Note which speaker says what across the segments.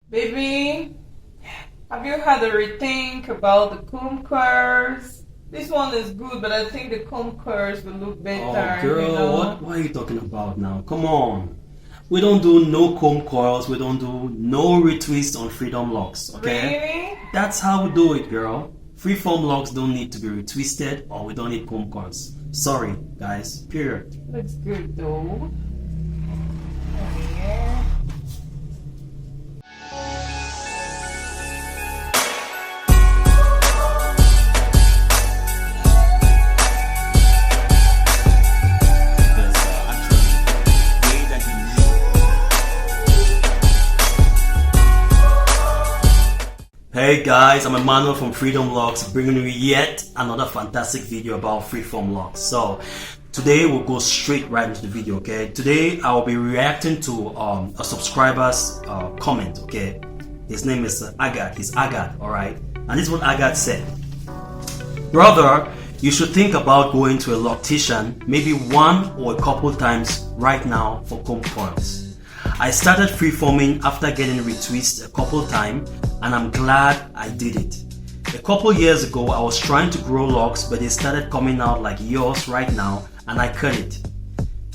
Speaker 1: Baby, have you had a rethink about the comb curls? This one is good, but I think the comb curls will look better.
Speaker 2: Oh, girl, what are you talking about now? Come on. We don't do no comb coils. We don't do no retwists on Freedom Locs. Okay?
Speaker 1: Really?
Speaker 2: That's how we do it, girl. Freeform locks don't need to be retwisted, or we don't need comb coils. Sorry, guys. Period.
Speaker 1: Looks good though. Yeah.
Speaker 2: Hey guys, I'm Emmanuel from Freedom Locs, bringing you yet another fantastic video about freeform locks. So today we'll go straight right into the video. Okay, today I'll be reacting to a subscriber's comment. Okay, his name is Agat. He's Agat, all right, and this is what Agat said. Brother, you should think about going to a loctician maybe one or a couple times right now for comb coils. I started freeforming after getting retwist a couple times, and I'm glad I did it. A couple years ago I was trying to grow locks, but they started coming out like yours right now, and I cut it.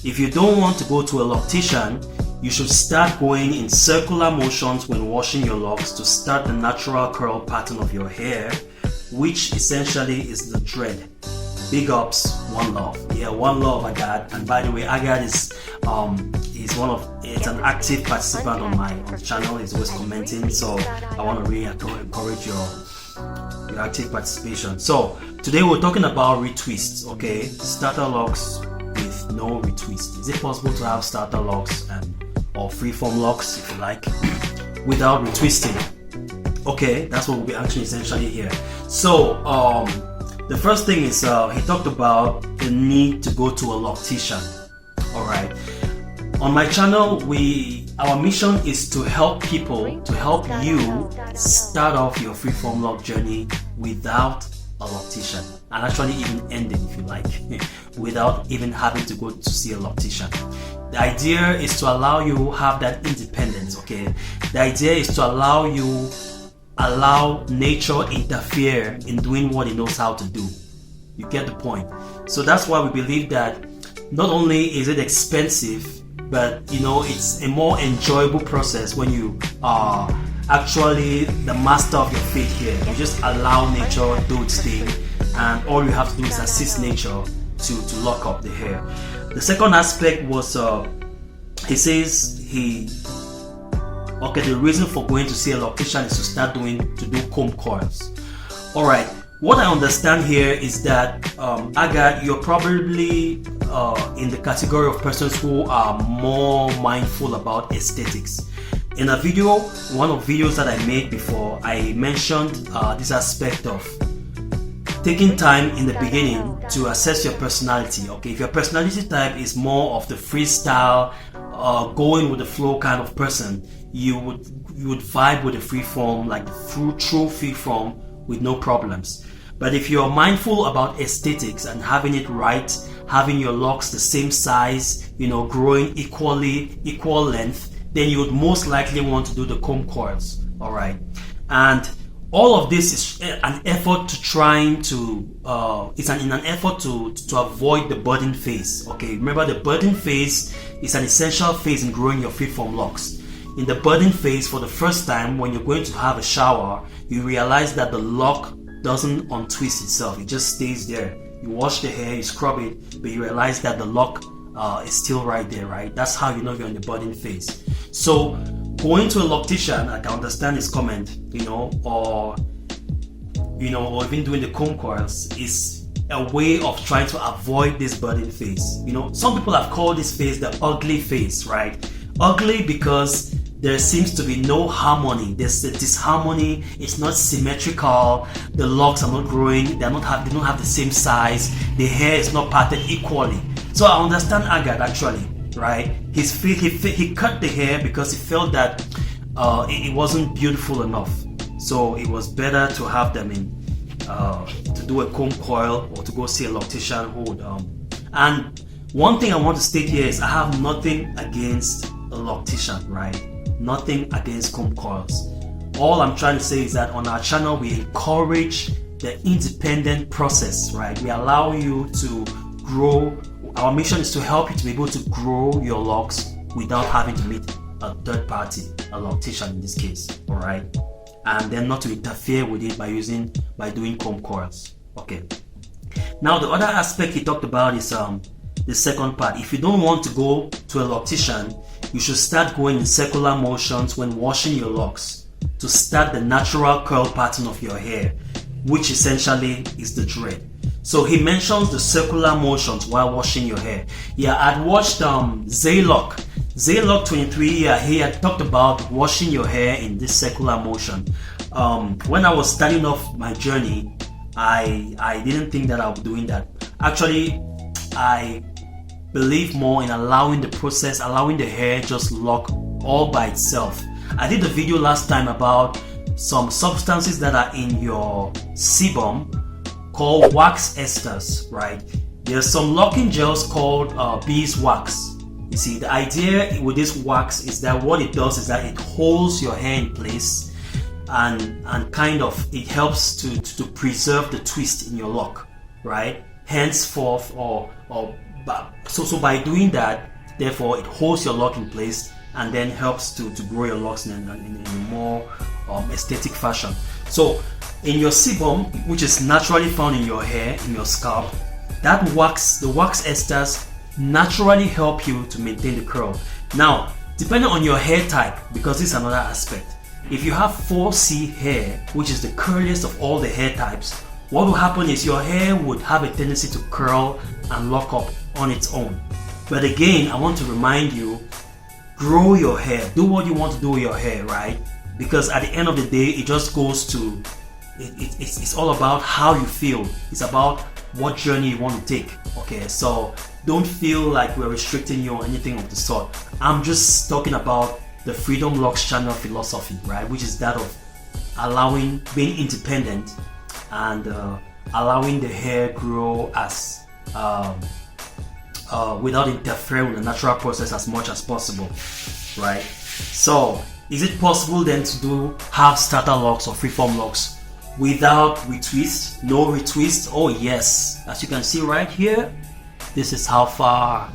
Speaker 2: If you don't want to go to a loctician, you should start going in circular motions when washing your locks to start the natural curl pattern of your hair, which essentially is the dread. Big ups, one love. Yeah, one love, Agat. And by the way, Agat is it's an active participant on my channel. He's always commenting, so I want to really encourage your active participation. So today we're talking about retwists. Okay, starter locks with no retwist. Is it possible to have starter locks or freeform locks, if you like, without retwisting? Okay, that's what we'll be actually essentially here. So the first thing is he talked about the need to go to a loctician. All right. On my channel, our mission is to help people, to help you start off your freeform lock journey without a loctician, and actually even end it, if you like, without even having to go to see a loctician. The idea is to allow you have that independence. Okay. The idea is to allow nature interfere in doing what it knows how to do. You get the point. So that's why we believe that not only is it expensive, but it's a more enjoyable process when you are actually the master of your fate here. You just allow nature to do its thing, and all you have to do is assist nature to lock up the hair. The second aspect was he says the reason for going to see a loctician is to do comb coils. All right. What I understand here is that Agat, you're probably in the category of persons who are more mindful about aesthetics. In a video, one of the videos that I made before, I mentioned this aspect of taking time in the beginning to assess your personality. Okay, if your personality type is more of the freestyle, going with the flow kind of person, you would vibe with the freeform, like the true freeform, with no problems. But if you're mindful about aesthetics and having it right, having your locks the same size, growing equal length, then you would most likely want to do the comb coils. All right, and all of this is an effort in an effort to avoid the budding phase. Okay, remember the budding phase is an essential phase in growing your freeform locks. In the budding phase, for the first time, when you're going to have a shower, you realize that the lock doesn't untwist itself. It just stays there. You wash the hair, you scrub it, but you realize that the lock is still right there, right? That's how you know you're in the budding phase. So going to a loctician, I can understand his comment, or even doing the comb coils is a way of trying to avoid this budding phase. Some people have called this phase the ugly phase, right? Ugly because there seems to be no harmony. There's a disharmony. It's not symmetrical. The locks are not growing. They don't have the same size. The hair is not parted equally. So I understand Agat actually, right? He cut the hair because he felt that it wasn't beautiful enough. So it was better to have them to do a comb coil or to go see a loctician who would and one thing I want to state here is I have nothing against a loctician, right? nothing against comb coils. All I'm trying to say is that on our channel we encourage the independent process, right? We allow you to grow. Our mission is to help you to be able to grow your locks without having to meet a third party, a loctician in this case, all right? And then not to interfere with it by doing comb coils. Okay. Now the other aspect he talked about is the second part. If you don't want to go to a loctician, you should start going in circular motions when washing your locks to start the natural curl pattern of your hair, which essentially is the dread. So he mentions the circular motions while washing your hair. Yeah, I'd watched Zayloc 23, he had talked about washing your hair in this circular motion. When I was starting off my journey, I didn't think that I was doing that. Actually, I believe more in allowing the process, allowing the hair just lock all by itself. I did a video last time about some substances that are in your sebum called wax esters, right? There's some locking gels called beeswax. You see, the idea with this wax is that what it does is that it holds your hair in place and kind of it helps to preserve the twist in your lock, right? Henceforth, so by doing that, therefore it holds your lock in place and then helps to grow your locks in a more aesthetic fashion. So in your sebum, which is naturally found in your hair, in your scalp, that wax, the wax esters naturally help you to maintain the curl. Now, depending on your hair type, because this is another aspect, if you have 4C hair, which is the curliest of all the hair types, what will happen is your hair would have a tendency to curl and lock up on its own. But again, I want to remind you, grow your hair, do what you want to do with your hair, right? Because at the end of the day, it just goes to, it's all about how you feel. It's about what journey you want to take, okay? So don't feel like we're restricting you or anything of the sort. I'm just talking about the Freedom Locs channel philosophy, right? Which is that of being independent and allowing the hair grow as without interfering with the natural process as much as possible, right? So is it possible then to do half starter locks or freeform locks without retwist? No retwist? Oh yes, as you can see right here, this is how far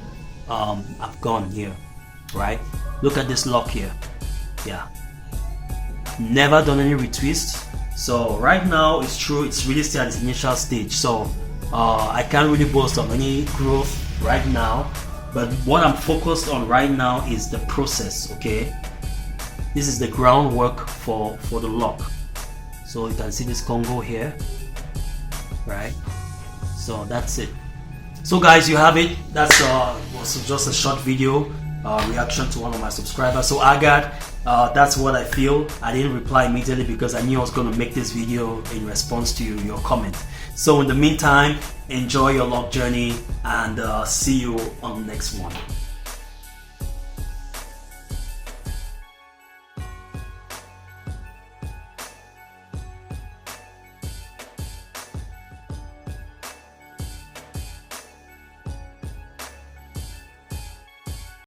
Speaker 2: I've gone here, right? Look at this lock here. Yeah, never done any retwist. So right now it's true, it's really still at its initial stage, so I can't really boast of any growth right now, but what I'm focused on right now is the process, okay? This is the groundwork for the lock. So you can see this Congo here, right? So that's it. So guys, you have it. That's was just a short video reaction to one of my subscribers. So Agad, that's what I feel. I didn't reply immediately because I knew I was going to make this video in response to your comment. So in the meantime, enjoy your lock journey and see you on the next one.